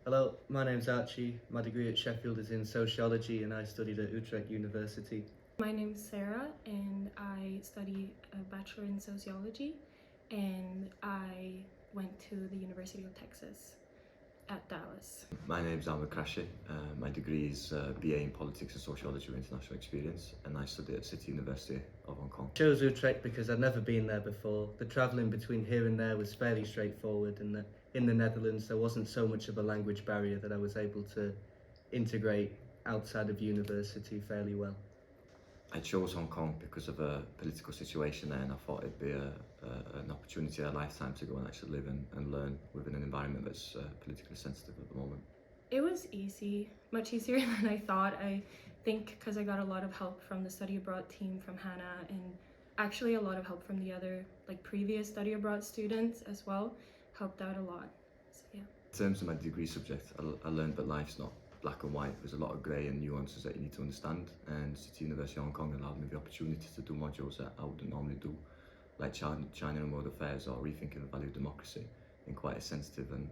Hello, my name's Archie. My degree at Sheffield is in sociology and I studied at Utrecht University. My name is Sarah and I study a bachelor in sociology, and I went to the University of Texas at Dallas. My name's Ahmed Krashi. My degree is BA in Politics and Sociology with International Experience, and I study at City University of Hong Kong. I chose Utrecht because I'd never been there before. The travelling between here and there was fairly straightforward, and in the Netherlands there wasn't so much of a language barrier that I was able to integrate outside of university fairly well. I chose Hong Kong because of a political situation there, and I thought it'd be an opportunity of a lifetime to go and actually live and learn within an environment that's politically sensitive at the moment. It was easy, much easier than I thought. I think because I got a lot of help from the study abroad team from Hannah, and actually a lot of help from the other previous study abroad students as well, helped out a lot. So yeah. In terms of my degree subject, I learned that life's not black and white. There's a lot of grey and nuances that you need to understand, and City University of Hong Kong allowed me the opportunity to do modules that I wouldn't normally do, like China and World Affairs or rethinking the value of democracy, in quite a sensitive and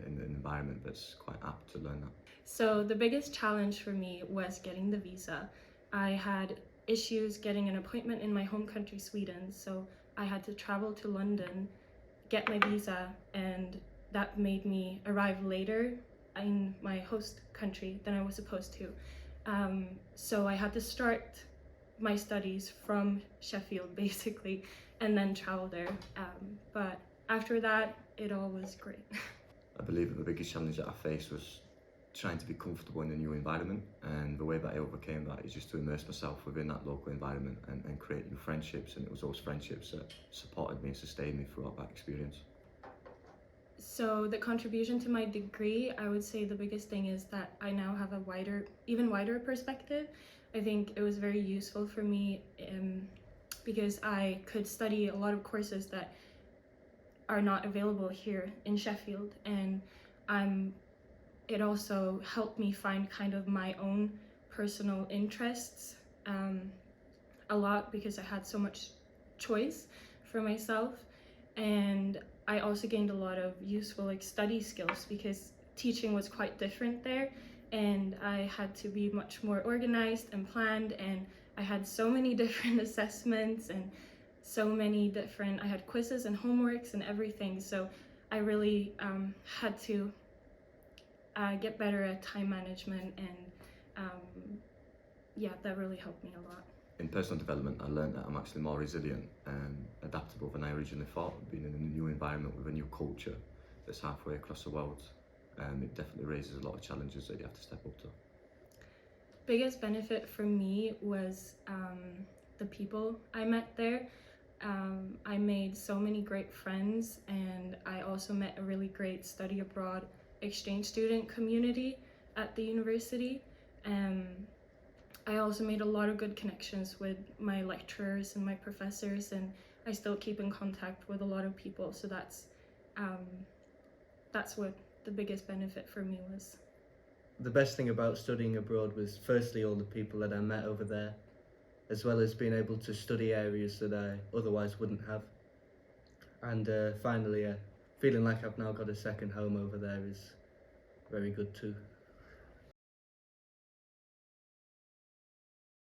in an environment that's quite apt to learn that. So the biggest challenge for me was getting the visa. I had issues getting an appointment in my home country, Sweden, so I had to travel to London, get my visa, and that made me arrive later in my host country than I was supposed to. So I had to start my studies from Sheffield basically and then travel there. But after that, it all was great. I believe that the biggest challenge that I faced was trying to be comfortable in a new environment, and the way that I overcame that is just to immerse myself within that local environment and create new friendships, and it was those friendships that supported me and sustained me throughout that experience. So the contribution to my degree, I would say the biggest thing is that I now have a even wider perspective. I think it was very useful for me because I could study a lot of courses that are not available here in Sheffield, and it also helped me find kind of my own personal interests a lot, because I had so much choice for myself. And I also gained a lot of useful study skills, because teaching was quite different there, and I had to be much more organized and planned, and I had so many different assessments and I had quizzes and homeworks and everything, so I really had to get better at time management, and yeah, that really helped me a lot. In personal development, I learned that I'm actually more resilient and adaptable than I originally thought. Being in a new environment with a new culture that's halfway across the world, it definitely raises a lot of challenges that you have to step up to. Biggest benefit for me was the people I met there. I made so many great friends, and I also met a really great study abroad exchange student community at the university. I also made a lot of good connections with my lecturers and my professors, and I still keep in contact with a lot of people, so that's what the biggest benefit for me was. The best thing about studying abroad was firstly all the people that I met over there, as well as being able to study areas that I otherwise wouldn't have. And finally, feeling like I've now got a second home over there is very good too.